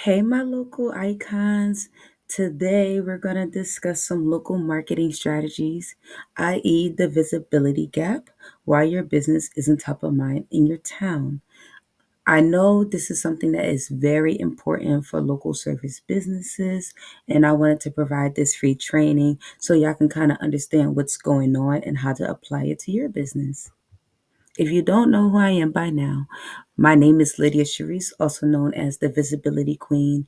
Hey, my local icons. Today, we're going to discuss some local marketing strategies, i.e., the visibility gap, why your business isn't top of mind in your town. I know this is something that is very important for local service businesses, and I wanted to provide this free training so y'all can kind of understand what's going on and how to apply it to your business. If you don't know who I am by now, my name is Lydia Charisse, also known as the Visibility Queen.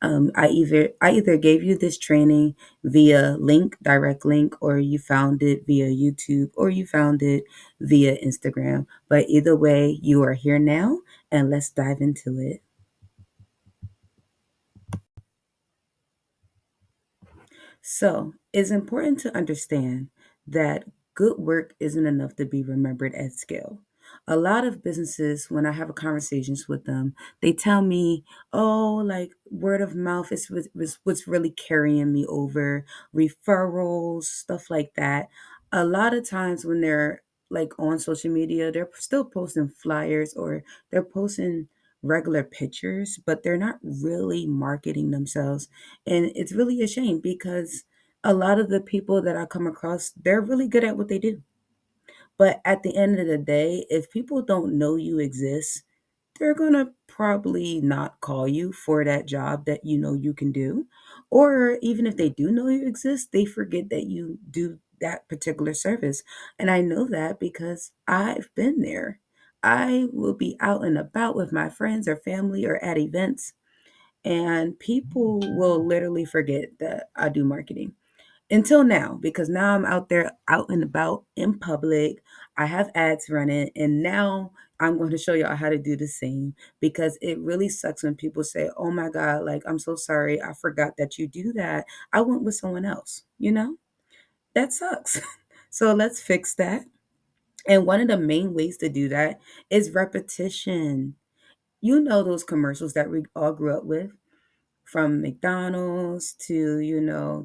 I either gave you this training via link, direct link, or you found it via YouTube, or you found it via Instagram. But either way, you are here now, and let's dive into it. So it's important to understand that good work isn't enough to be remembered at scale. A lot of businesses, when I have conversations with them, they tell me, oh, like word of mouth is what's really carrying me over, referrals, stuff like that. A lot of times when they're like on social media, they're still posting flyers or they're posting regular pictures, but they're not really marketing themselves, and it's really a shame because a lot of the people that I come across, they're really good at what they do. But at the end of the day, if people don't know you exist, they're going to probably not call you for that job that you know you can do. Or even if they do know you exist, they forget that you do that particular service. And I know that because I've been there. I will be out and about with my friends or family or at events, and people will literally forget that I do marketing until now, because now I'm out there out and about in public. I have ads running, and now I'm going to show y'all how to do the same, because it really sucks when people say, oh my god, like, I'm so sorry, I forgot that you do that, I went with someone else. That sucks. So let's fix that. And one of the main ways to do that is repetition. Those commercials that we all grew up with, from McDonald's to,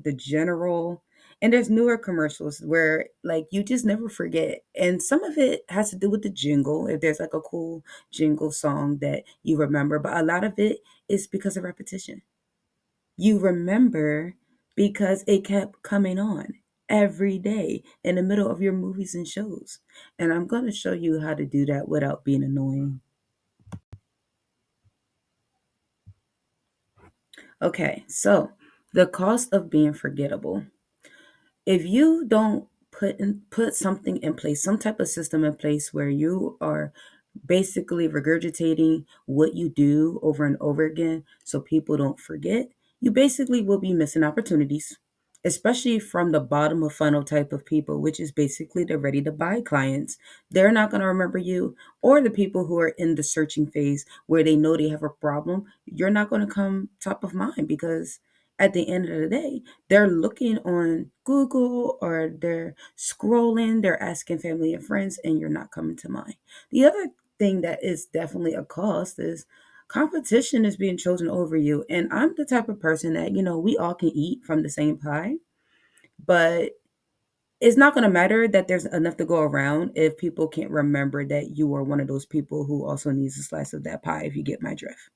the General. And there's newer commercials where like you just never forget. And some of it has to do with the jingle, if there's like a cool jingle song that you remember, but a lot of it is because of repetition. You remember because it kept coming on every day in the middle of your movies and shows. And I'm going to show you how to do that without being annoying. Okay, so the cost of being forgettable. If you don't put something in place, some type of system in place where you are basically regurgitating what you do over and over again so people don't forget, you basically will be missing opportunities, especially from the bottom of funnel type of people, which is basically the ready to buy clients. They're not going to remember you, or the people who are in the searching phase where they know they have a problem. You're not going to come top of mind because at the end of the day, they're looking on Google or they're scrolling, they're asking family and friends, and you're not coming to mind. The other thing that is definitely a cost is competition is being chosen over you. And I'm the type of person that, we all can eat from the same pie, but it's not going to matter that there's enough to go around if people can't remember that you are one of those people who also needs a slice of that pie, if you get my drift.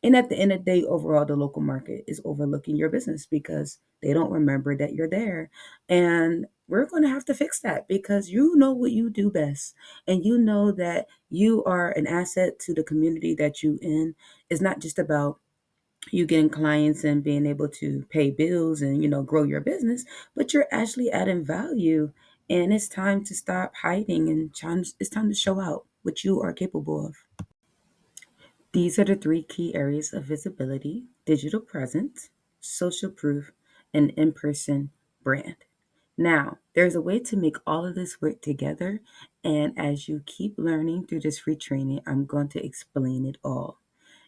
And at the end of the day, overall, the local market is overlooking your business because they don't remember that you're there. And we're going to have to fix that because you know what you do best. And you know that you are an asset to the community that you in. It's not just about you getting clients and being able to pay bills and, grow your business, but you're actually adding value. And it's time to stop hiding and it's time to show out what you are capable of. These are the three key areas of visibility: digital presence, social proof, and in person brand. Now, there's a way to make all of this work together. And as you keep learning through this free training, I'm going to explain it all.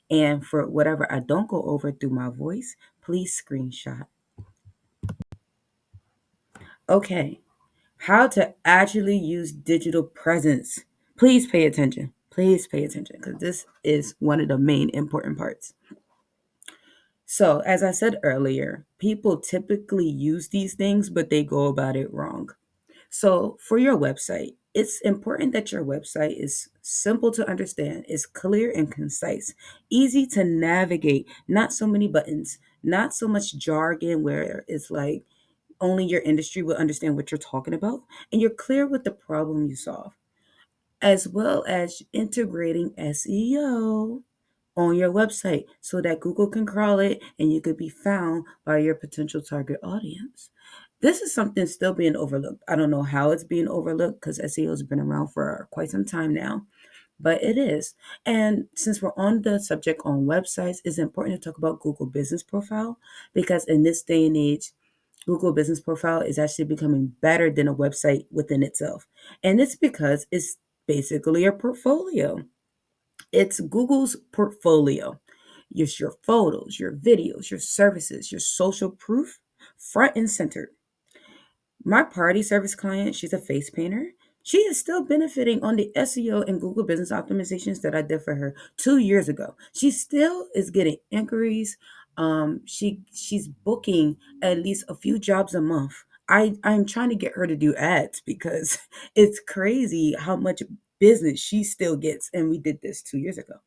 And for whatever I don't go over through my voice, please screenshot. Okay, how to actually use digital presence. Please pay attention. Please pay attention because this is one of the main important parts. So, as I said earlier, people typically use these things, but they go about it wrong. So, for your website, It's important that your website is simple to understand, is clear and concise, easy to navigate, not so many buttons, not so much jargon where it's like only your industry will understand what you're talking about, and you're clear with the problem you solve, as well as integrating SEO on your website so that Google can crawl it and you could be found by your potential target audience. This is something still being overlooked. I don't know how it's being overlooked because SEO has been around for quite some time now, but it is. And since we're on the subject on websites, it's important to talk about Google Business Profile because in this day and age, Google Business Profile is actually becoming better than a website within itself. And it's because it's basically a portfolio. It's Google's portfolio. It's your photos, your videos, your services, your social proof, front and center. My party service client, she's a face painter. She is still benefiting on the SEO and Google business optimizations that I did for her 2 years ago. She still is getting inquiries. She's booking at least a few jobs a month. I'm trying to get her to do ads because it's crazy how much business she still gets, and we did this 2 years ago.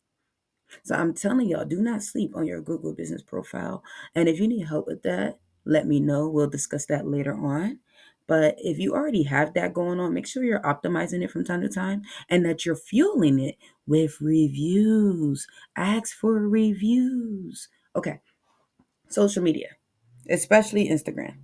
So I'm telling y'all, do not sleep on your Google business profile. And if you need help with that, let me know. We'll discuss that later on. But if you already have that going on, make sure you're optimizing it from time to time and that you're fueling it with reviews. Ask for reviews. Okay, social media, especially Instagram,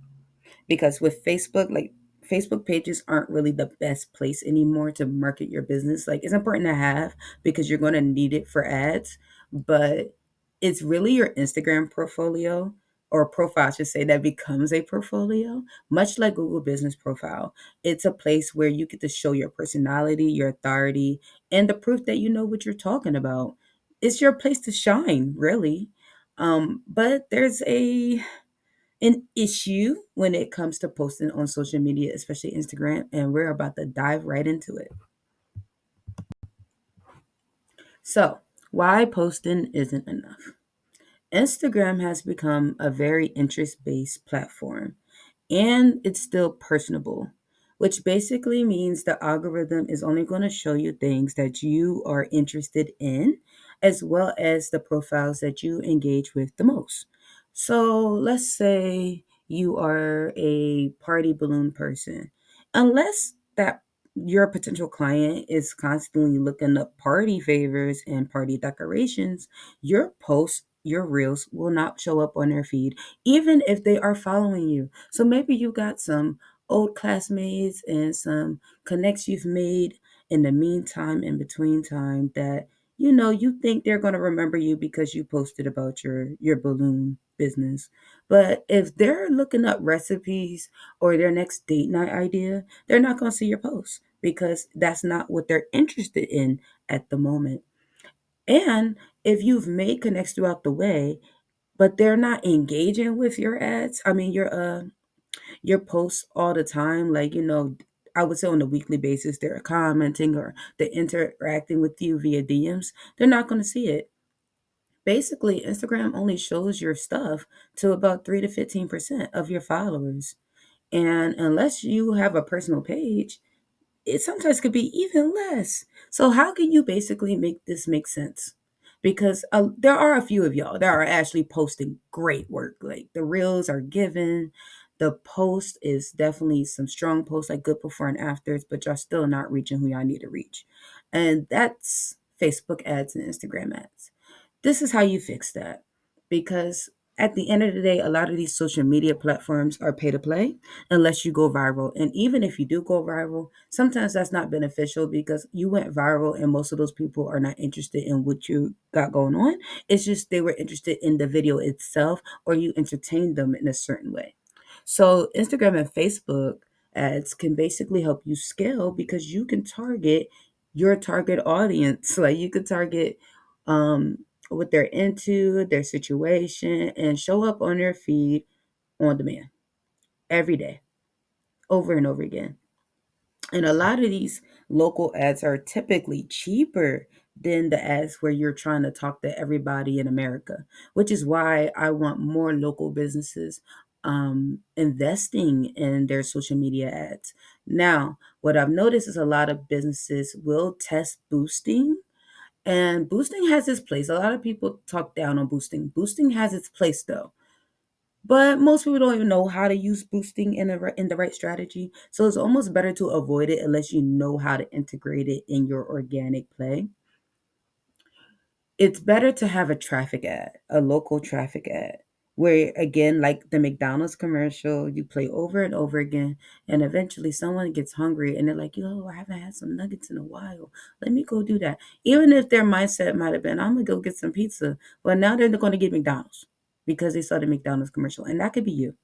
because with Facebook, like Facebook pages aren't really the best place anymore to market your business. Like it's important to have because you're going to need it for ads, but it's really your Instagram portfolio or profile, I should say, that becomes a portfolio, much like Google Business Profile. It's a place where you get to show your personality, your authority, and the proof that you know what you're talking about. It's your place to shine, really. But there's an issue when it comes to posting on social media, especially Instagram, and we're about to dive right into it. So, why posting isn't enough? Instagram has become a very interest based platform and it's still personable, which basically means the algorithm is only going to show you things that you are interested in, as well as the profiles that you engage with the most. So let's say you are a party balloon person. Unless that your potential client is constantly looking up party favors and party decorations, your posts, your reels will not show up on their feed, even if they are following you. So maybe you got some old classmates and some connects you've made in the meantime, in between time, that you think they're going to remember you because you posted about your balloon business. But if they're looking up recipes or their next date night idea, they're not going to see your post because that's not what they're interested in at the moment. And if you've made connects throughout the way, but they're not engaging with your ads, I mean your posts all the time, like I would say on a weekly basis, they're commenting or they're interacting with you via DMs, they're not going to see it. Basically, Instagram only shows your stuff to about 3 to 15% of your followers. And unless you have a personal page, it sometimes could be even less. So how can you basically make this make sense? Because there are a few of y'all that are actually posting great work. Like the reels are given. The post is definitely some strong posts, like good before and afters, but y'all still not reaching who y'all need to reach. And that's Facebook ads and Instagram ads. This is how you fix that. Because at the end of the day, a lot of these social media platforms are pay to play unless you go viral. And even if you do go viral, sometimes that's not beneficial because you went viral and most of those people are not interested in what you got going on. It's just they were interested in the video itself or you entertained them in a certain way. So Instagram and Facebook ads can basically help you scale because you can target your target audience. Like you could target um what they're into, their situation, and show up on their feed on demand every day, over and over again. And a lot of these local ads are typically cheaper than the ads where you're trying to talk to everybody in America, which is why I want more local businesses. investing in their social media ads. Now, what I've noticed is a lot of businesses will test boosting, and boosting has its place. A lot of people talk down on boosting. Boosting has its place though. But most people don't even know how to use boosting in the right strategy. So it's almost better to avoid it unless you know how to integrate it in your organic play. It's better to have a traffic ad, a local traffic ad, where again, like the McDonald's commercial, you play over and over again, and eventually someone gets hungry and they're like, yo, I haven't had some nuggets in a while. Let me go do that. Even if their mindset might have been, I'm gonna go get some pizza. Well, now they're gonna get McDonald's because they saw the McDonald's commercial. And that could be you.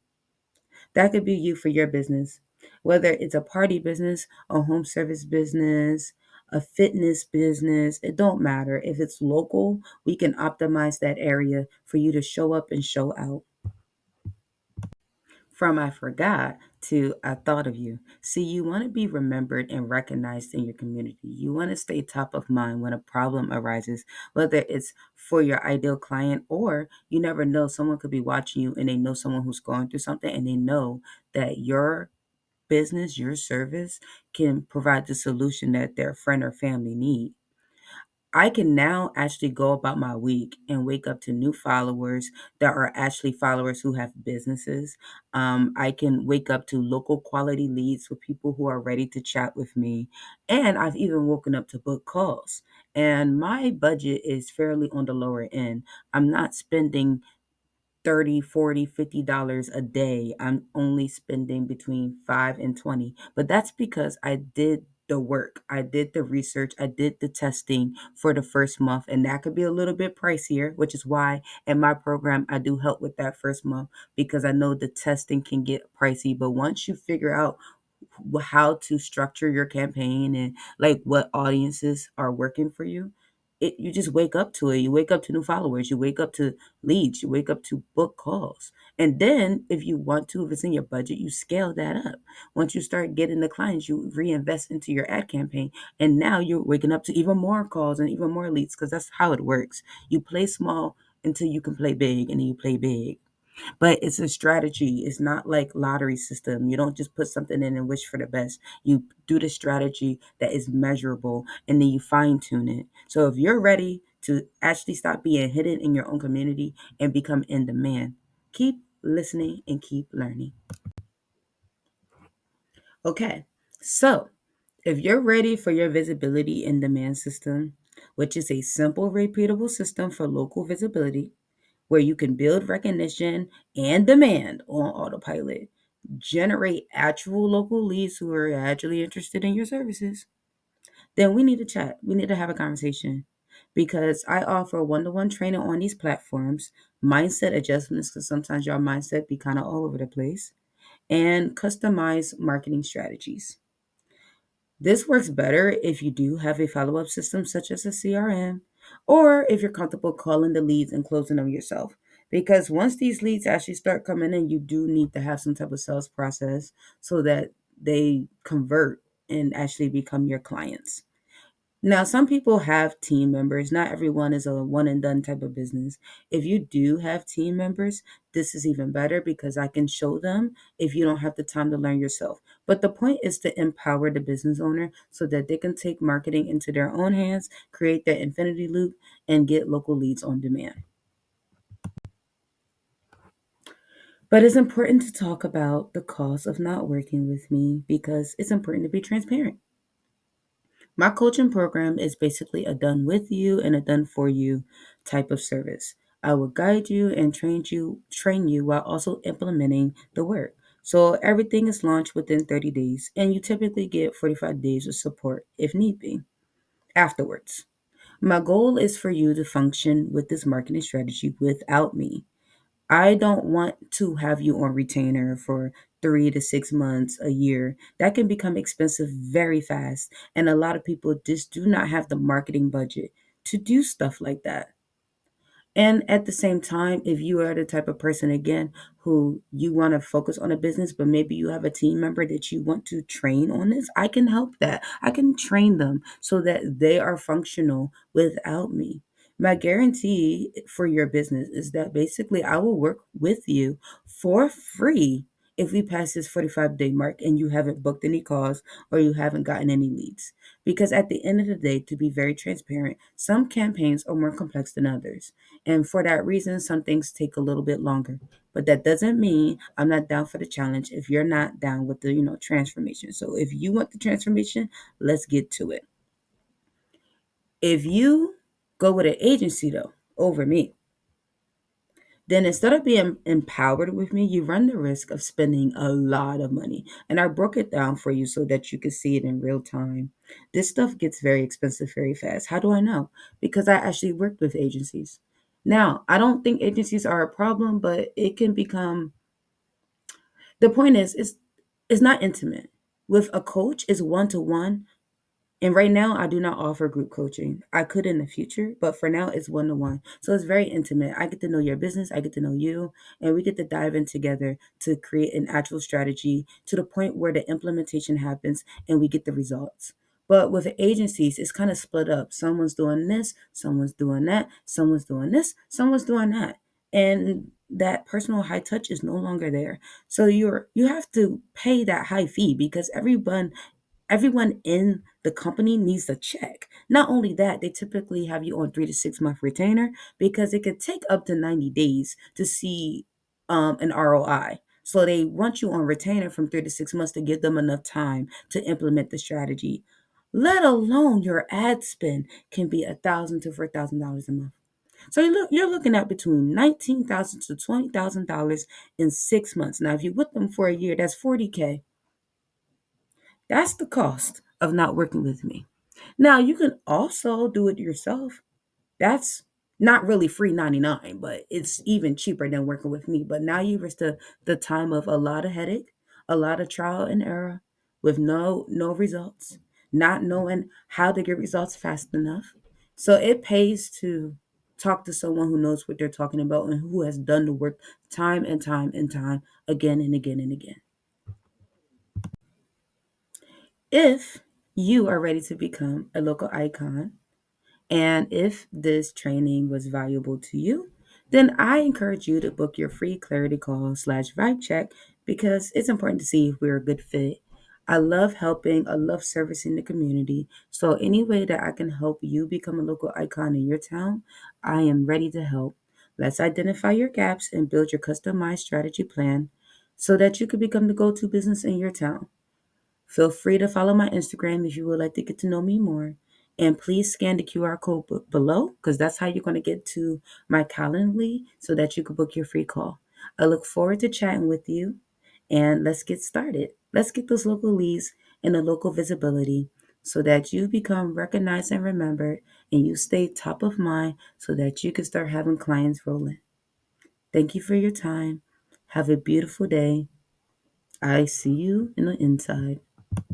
That could be you for your business, whether it's a party business, a home service business, a fitness business. It don't matter. If it's local, we can optimize that area for you to show up and show out. From I forgot to I thought of you. See, you want to be remembered and recognized in your community. You want to stay top of mind when a problem arises, whether it's for your ideal client or you never know, someone could be watching you and they know someone who's going through something and they know that your business, your service can provide the solution that their friend or family need. I can now actually go about my week and wake up to new followers that are actually followers who have businesses. I can wake up to local quality leads with people who are ready to chat with me. And I've even woken up to book calls. And my budget is fairly on the lower end. I'm not spending 30, 40, $50 a day. I'm only spending between 5 and 20. But that's because I did the work. I did the research. I did the testing for the first month. And that could be a little bit pricier, which is why in my program I do help with that first month because I know the testing can get pricey. But once you figure out how to structure your campaign and like what audiences are working for you, you just wake up to it. You wake up to new followers, you wake up to leads, you wake up to book calls. And then if you want to, if it's in your budget, you scale that up. Once you start getting the clients, you reinvest into your ad campaign. And now you're waking up to even more calls and even more leads because that's how it works. You play small until you can play big and then you play big. But it's a strategy. It's not like lottery system. You don't just put something in and wish for the best. You do the strategy that is measurable and then you fine tune it. So if you're ready to actually stop being hidden in your own community and become in demand, keep listening and keep learning. Okay. So if you're ready for your visibility in demand system, which is a simple, repeatable system for local visibility, where you can build recognition and demand on autopilot, generate actual local leads who are actually interested in your services, then we need to chat. We need to have a conversation because I offer one-to-one training on these platforms, mindset adjustments because sometimes your mindset be kind of all over the place, and customized marketing strategies. This works better if you do have a follow up system such as a CRM or if you're comfortable calling the leads and closing them yourself. Because once these leads actually start coming in, you do need to have some type of sales process so that they convert and actually become your clients. Now, some people have team members. Not everyone is a one and done type of business. If you do have team members, this is even better because I can show them if you don't have the time to learn yourself. But the point is to empower the business owner so that they can take marketing into their own hands, create that infinity loop, and get local leads on demand. But it's important to talk about the cost of not working with me because it's important to be transparent. My coaching program is basically a done with you and a done for you type of service. I will guide you and train you while also implementing the work. So everything is launched within 30 days and you typically get 45 days of support if need be afterwards. My goal is for you to function with this marketing strategy without me. I don't want to have you on retainer for 3 to 6 months, a year. That can become expensive very fast. And a lot of people just do not have the marketing budget to do stuff like that. And at the same time, if you are the type of person, again, who you want to focus on a business, but maybe you have a team member that you want to train on this, I can help that. I can train them so that they are functional without me. My guarantee for your business is that basically I will work with you for free if we pass this 45-day mark and you haven't booked any calls or you haven't gotten any leads. Because at the end of the day, to be very transparent, some campaigns are more complex than others. And for that reason, some things take a little bit longer. But that doesn't mean I'm not down for the challenge if you're not down with the, transformation. So if you want the transformation, let's get to it. If you go with an agency though over me, then instead of being empowered with me, you run the risk of spending a lot of money. And I broke it down for you so that you can see it in real time. This stuff gets very expensive very fast. How do I know? Because I actually worked with agencies. Now, I don't think agencies are a problem, but it can become, the point is, it's not intimate. With a coach, it's one to one. And right now, I do not offer group coaching. I could in the future, but for now, it's one to one. So it's very intimate. I get to know your business, I get to know you, and we get to dive in together to create an actual strategy to the point where the implementation happens and we get the results. But with agencies, it's kind of split up. Someone's doing this, someone's doing that, someone's doing this, someone's doing that. And that personal high touch is no longer there. So you have to pay that high fee because everyone in the company needs a check. Not only that, they typically have you on 3 to 6 month retainer because it could take up to 90 days to see an ROI. So they want you on retainer from 3 to 6 months to give them enough time to implement the strategy. Let alone your ad spend can be $1,000 to $4,000 a month. So you're looking at between $19,000 to $20,000 in 6 months. Now, if you're with them for a year, that's 40K. That's the cost of not working with me. Now, you can also do it yourself. That's not really free 99, but it's even cheaper than working with me. But now you risk the time of a lot of headache, a lot of trial and error with no results, not knowing how to get results fast enough. So it pays to talk to someone who knows what they're talking about and who has done the work time and time and time again and again and again. If you are ready to become a local icon, and if this training was valuable to you, then I encourage you to book your free clarity call slash vibe check because it's important to see if we're a good fit. I love helping, I love servicing the community. So, any way that I can help you become a local icon in your town, I am ready to help. Let's identify your gaps and build your customized strategy plan so that you can become the go to business in your town. Feel free to follow my Instagram if you would like to get to know me more. And please scan the QR code below because that's how you're going to get to my Calendly so that you can book your free call. I look forward to chatting with you and let's get started. Let's get those local leads and the local visibility so that you become recognized and remembered and you stay top of mind so that you can start having clients rolling. Thank you for your time. Have a beautiful day. I see you in the inside.